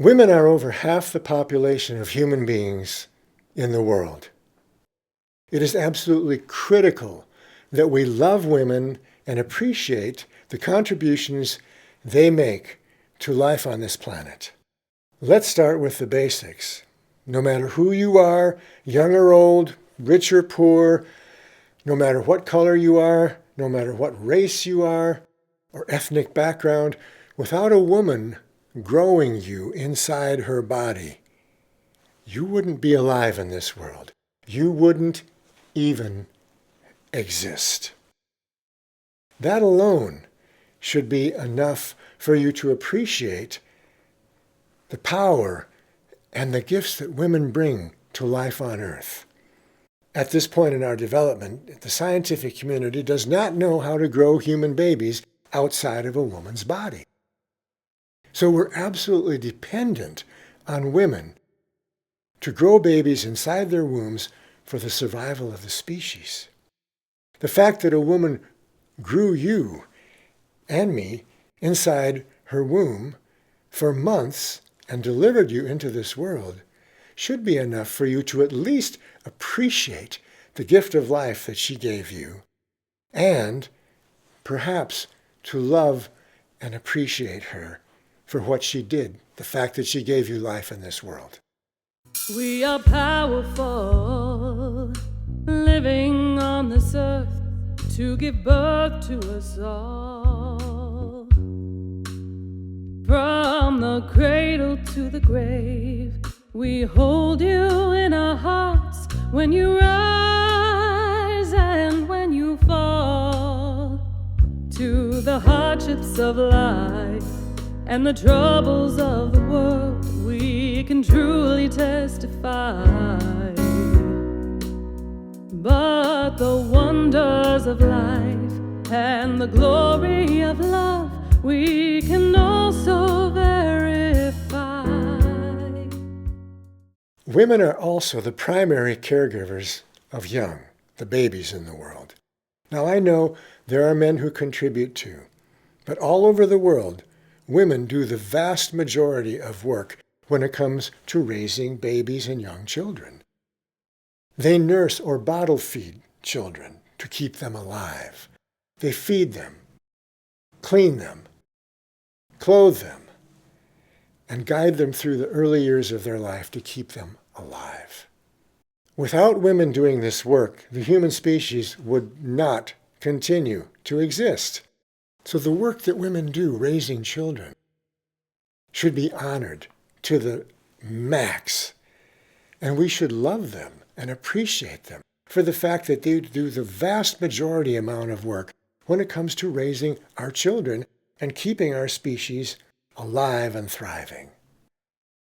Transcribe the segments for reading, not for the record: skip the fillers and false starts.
Women are over half the population of human beings in the world. It is absolutely critical that we love women and appreciate the contributions they make to life on this planet. Let's start with the basics. No matter who you are, young or old, rich or poor, no matter what color you are, no matter what race you are, or ethnic background, without a woman growing you inside her body, you wouldn't be alive in this world. You wouldn't even exist. That alone should be enough for you to appreciate the power and the gifts that women bring to life on Earth. At this point in our development, the scientific community does not know how to grow human babies outside of a woman's body. So we're absolutely dependent on women to grow babies inside their wombs for the survival of the species. The fact that a woman grew you and me inside her womb for months and delivered you into this world should be enough for you to at least appreciate the gift of life that she gave you, and perhaps to love and appreciate her for what she did, the fact that she gave you life in this world. We are powerful, living on this earth to give birth to us all. From the cradle to the grave, we hold you in our hearts when you rise and when you fall. To the hardships of life and the troubles of the world, we can truly testify. But the wonders of life and the glory of love, we can also verify. Women are also the primary caregivers of young, the babies in the world. Now I know there are men who contribute too, but all over the world, women do the vast majority of work when it comes to raising babies and young children. They nurse or bottle feed children to keep them alive. They feed them, clean them, clothe them, and guide them through the early years of their life to keep them alive. Without women doing this work, the human species would not continue to exist. So the work that women do raising children should be honored to the max. And we should love them and appreciate them for the fact that they do the vast majority amount of work when it comes to raising our children and keeping our species alive and thriving.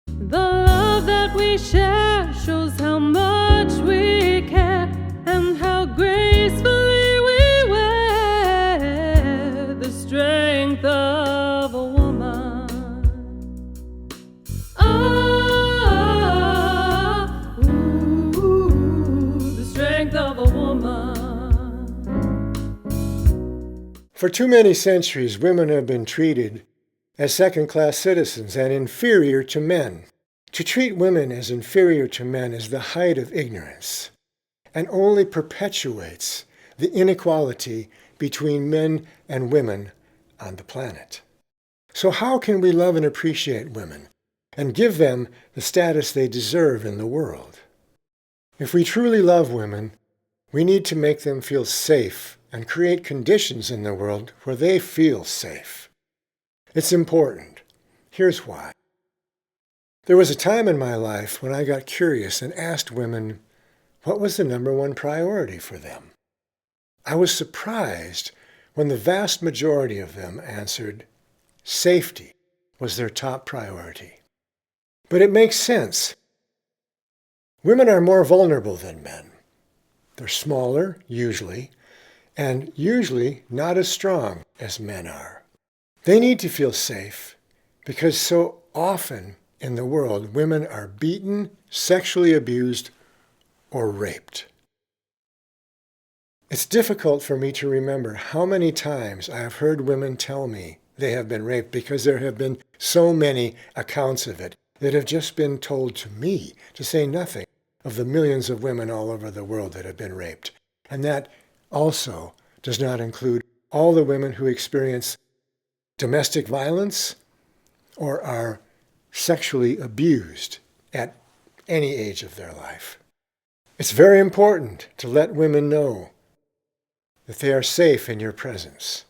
The love that we share shows how much we care and how gracefully we wear the strength of a woman. The strength of a woman. For too many centuries, women have been treated as second-class citizens and inferior to men. To treat women as inferior to men is the height of ignorance and only perpetuates the inequality between men and women on the planet. So how can we love and appreciate women and give them the status they deserve in the world? If we truly love women, we need to make them feel safe and create conditions in the world where they feel safe. It's important. Here's why. There was a time in my life when I got curious and asked women what was the number one priority for them. I was surprised when the vast majority of them answered safety was their top priority. But it makes sense. Women are more vulnerable than men. They're smaller, usually, and usually not as strong as men are. They need to feel safe because so often in the world, women are beaten, sexually abused, or raped. It's difficult for me to remember how many times I have heard women tell me they have been raped because there have been so many accounts of it that have just been told to me, to say nothing of the millions of women all over the world that have been raped. And that also does not include all the women who experience domestic violence or are sexually abused at any age of their life. It's very important to let women know that they are safe in your presence.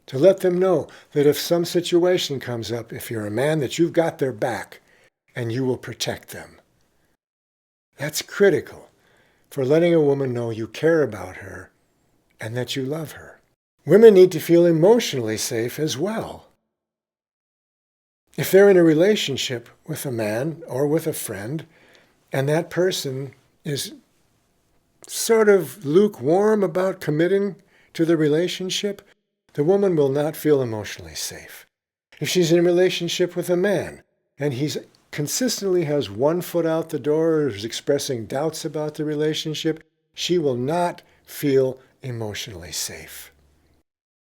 To let them know that if some situation comes up, if you're a man, that you've got their back and you will protect them. That's critical for letting a woman know you care about her and that you love her. Women need to feel emotionally safe as well. If they're in a relationship with a man or with a friend, and that person is sort of lukewarm about committing to the relationship, the woman will not feel emotionally safe. If she's in a relationship with a man, and he's consistently has one foot out the door or is expressing doubts about the relationship, she will not feel emotionally safe.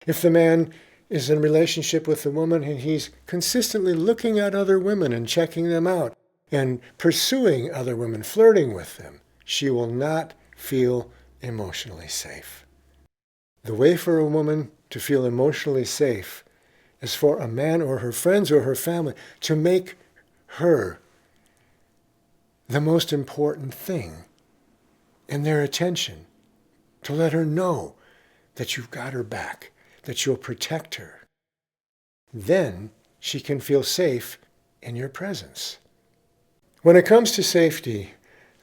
If the man is in a relationship with a woman and he's consistently looking at other women and checking them out and pursuing other women, flirting with them, she will not feel emotionally safe. The way for a woman to feel emotionally safe is for a man or her friends or her family to make her the most important thing in their attention, to let her know that you've got her back, that you'll protect her. Then she can feel safe in your presence. When it comes to safety,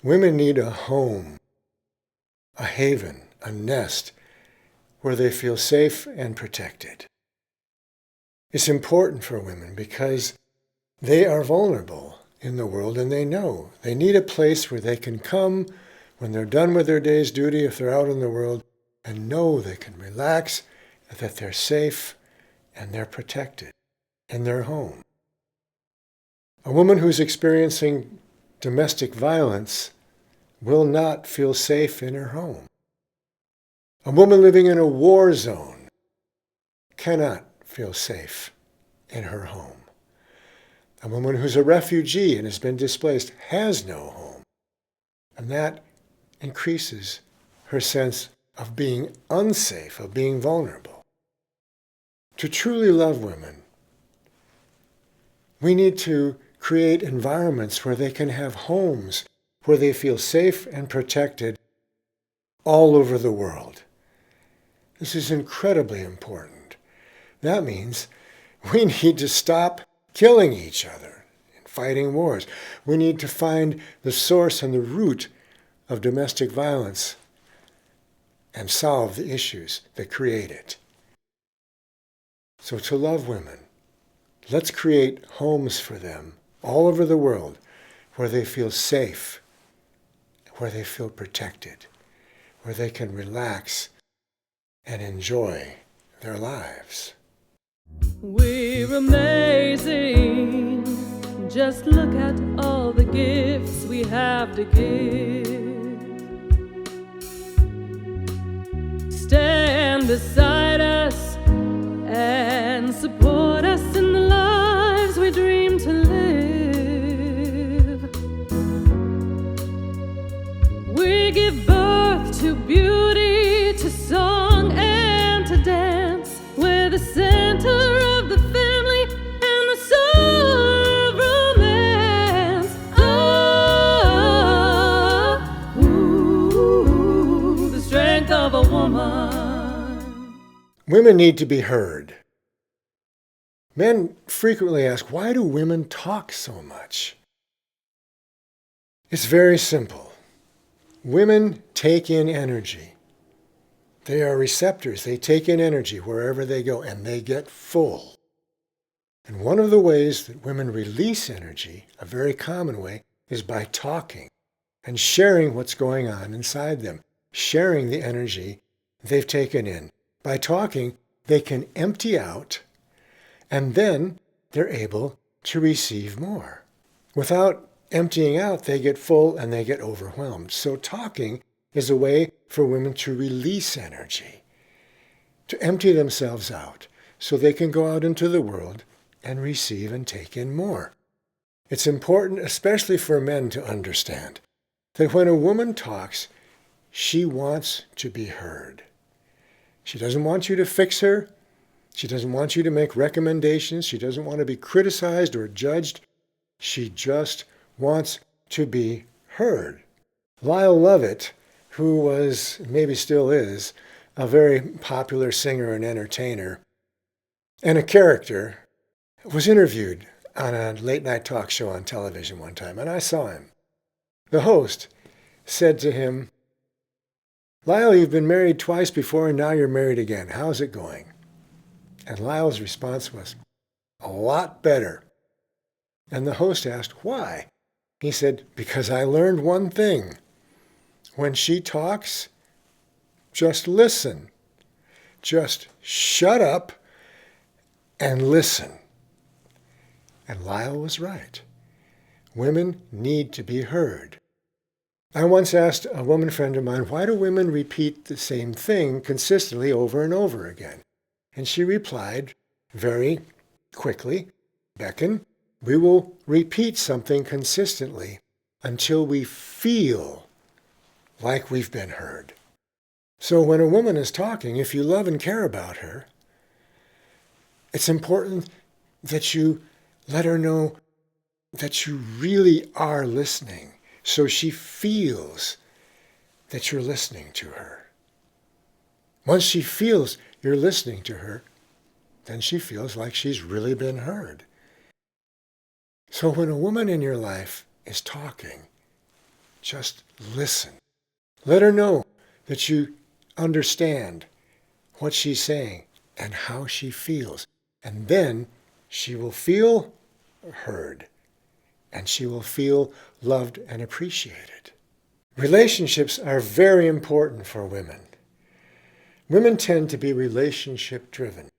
women need a home, a haven, a nest, where they feel safe and protected. It's important for women because they are vulnerable in the world and they know. They need a place where they can come when they're done with their day's duty, if they're out in the world, and know they can relax, that they're safe and they're protected in their home. A woman who's experiencing domestic violence will not feel safe in her home. A woman living in a war zone cannot feel safe in her home. A woman who's a refugee and has been displaced has no home. And that increases her sense of being unsafe, of being vulnerable. To truly love women, we need to create environments where they can have homes, where they feel safe and protected all over the world. This is incredibly important. That means we need to stop killing each other and fighting wars. We need to find the source and the root of domestic violence and solve the issues that create it. So to love women, let's create homes for them all over the world where they feel safe, where they feel protected, where they can relax and enjoy their lives. We're amazing. Just look at all the gifts we have to give. Stand beside us and support us in the lives we dream to live. We give birth to beauty, to song and to dance. We're the center of the family and the soul of romance. Oh, ooh, the strength of a woman. Women need to be heard. Men frequently ask, why do women talk so much? It's very simple. Women take in energy. They are receptors. They take in energy wherever they go, and they get full. And one of the ways that women release energy, a very common way, is by talking and sharing what's going on inside them, sharing the energy they've taken in. By talking, they can empty out, and then they're able to receive more. Without emptying out, they get full and they get overwhelmed. So talking is a way for women to release energy, to empty themselves out so they can go out into the world and receive and take in more. It's important, especially for men, to understand that when a woman talks, she wants to be heard. She doesn't want you to fix her. She doesn't want you to make recommendations. She doesn't want to be criticized or judged. She just wants to be heard. Lyle Lovett, who was, maybe still is, a very popular singer and entertainer and a character, was interviewed on a late-night talk show on television one time, and I saw him. The host said to him, "Lyle, you've been married twice before and now you're married again. How's it going?" And Lyle's response was, "A lot better." And the host asked, "Why?" He said, "Because I learned one thing. When she talks, just listen. Just shut up and listen." And Lyle was right. Women need to be heard. I once asked a woman friend of mine, why do women repeat the same thing consistently over and over again? And she replied very quickly, "Becken, we will repeat something consistently until we feel like we've been heard." So when a woman is talking, if you love and care about her, it's important that you let her know that you really are listening, so she feels that you're listening to her. Once she feels you're listening to her, then she feels like she's really been heard. So when a woman in your life is talking, just listen. Let her know that you understand what she's saying and how she feels. And then she will feel heard, and she will feel loved and appreciated. Relationships are very important for women. Women tend to be relationship-driven.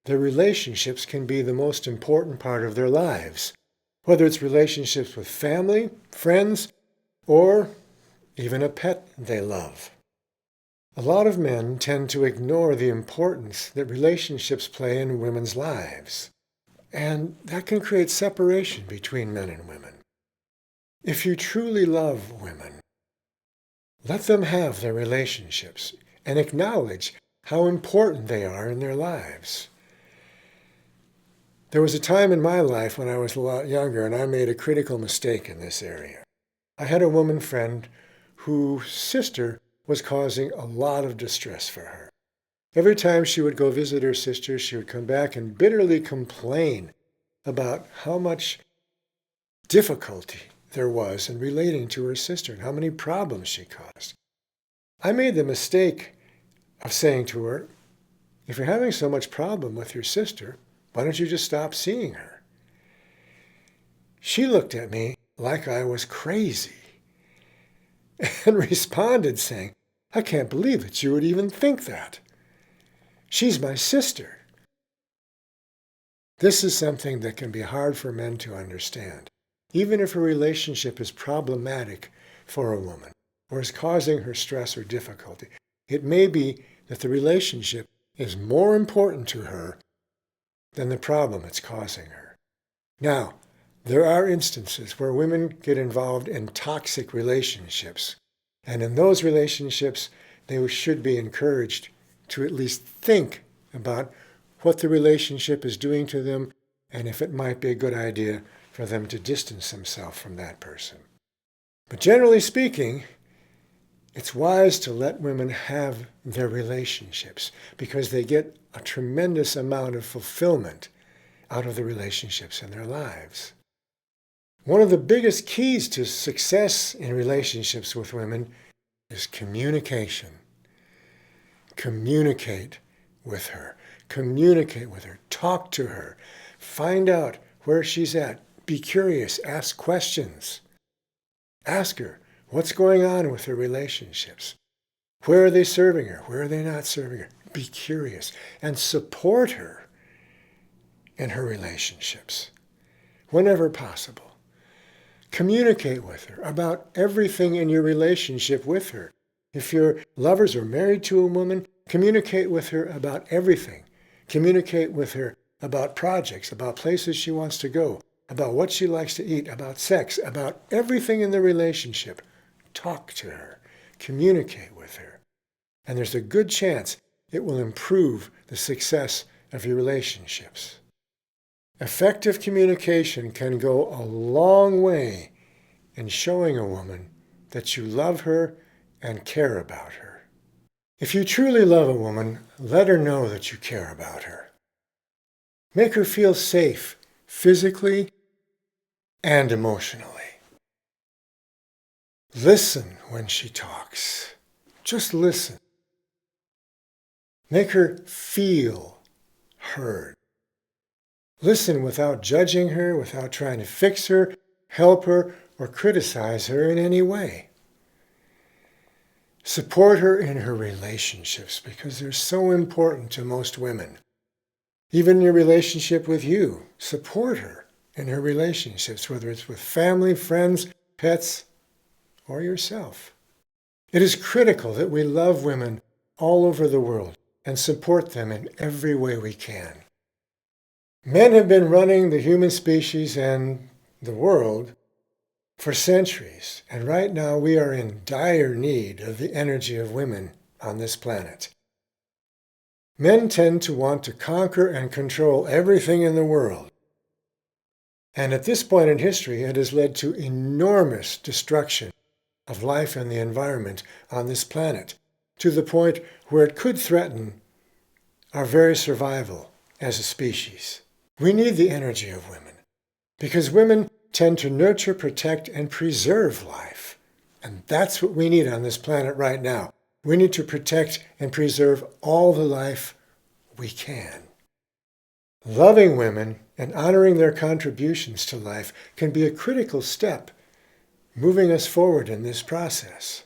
Their relationships can be the most important part of their lives, whether it's relationships with family, friends, or even a pet they love. A lot of men tend to ignore the importance that relationships play in women's lives, and that can create separation between men and women. If you truly love women, let them have their relationships and acknowledge how important they are in their lives. There was a time in my life when I was a lot younger and I made a critical mistake in this area. I had a woman friend whose sister was causing a lot of distress for her. Every time she would go visit her sister, she would come back and bitterly complain about how much difficulty there was in relating to her sister and how many problems she caused. I made the mistake of saying to her, "If you're having so much problem with your sister, why don't you just stop seeing her?" She looked at me like I was crazy and responded saying, "I can't believe that you would even think that. She's my sister." This is something that can be hard for men to understand. Even if a relationship is problematic for a woman or is causing her stress or difficulty, it may be that the relationship is more important to her than the problem it's causing her. Now, there are instances where women get involved in toxic relationships, and in those relationships, they should be encouraged to at least think about what the relationship is doing to them and if it might be a good idea for them to distance themselves from that person. But generally speaking, it's wise to let women have their relationships because they get a tremendous amount of fulfillment out of the relationships in their lives. One of the biggest keys to success in relationships with women is communication. Communicate with her. Communicate with her. Talk to her. Find out where she's at. Be curious. Ask questions. Ask her what's going on with her relationships. Where are they serving her? Where are they not serving her? Be curious and support her in her relationships whenever possible. Communicate with her about everything in your relationship with her. If you're lovers or married to a woman, communicate with her about everything. Communicate with her about projects, about places she wants to go, about what she likes to eat, about sex, about everything in the relationship. Talk to her. Communicate with her. And there's a good chance it will improve the success of your relationships. Effective communication can go a long way in showing a woman that you love her and care about her. If you truly love a woman, let her know that you care about her. Make her feel safe physically and emotionally. Listen when she talks. Just listen. Make her feel heard. Listen without judging her, without trying to fix her, help her, or criticize her in any way. Support her in her relationships because they're so important to most women. Even your relationship with you, support her in her relationships, whether it's with family, friends, pets, or yourself. It is critical that we love women all over the world and support them in every way we can. Men have been running the human species and the world for centuries, and right now we are in dire need of the energy of women on this planet. Men tend to want to conquer and control everything in the world. And at this point in history, it has led to enormous destruction of life and the environment on this planet, to the point where it could threaten our very survival as a species. We need the energy of women, because women tend to nurture, protect, and preserve life. And that's what we need on this planet right now. We need to protect and preserve all the life we can. Loving women and honoring their contributions to life can be a critical step moving us forward in this process.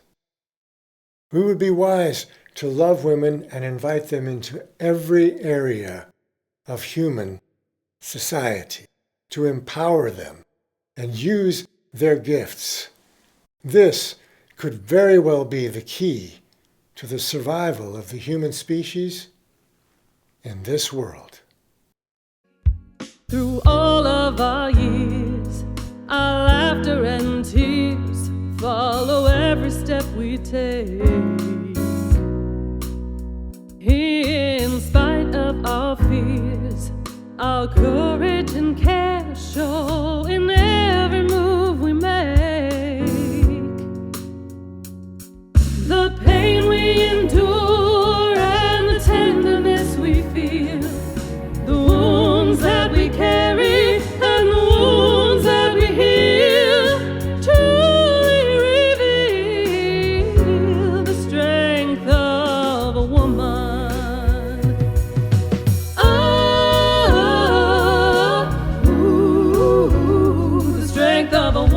We would be wise to love women and invite them into every area of human society, to empower them and use their gifts. This could very well be the key to the survival of the human species in this world. Through all of our years, our laughter and tears follow every step we take. In spite of our fears, our courage and care show in every move we make. The pain we endure and the tenderness we feel, the wounds that we carry and the wounds that we heal, truly reveal the strength of a woman. The strength of a woman.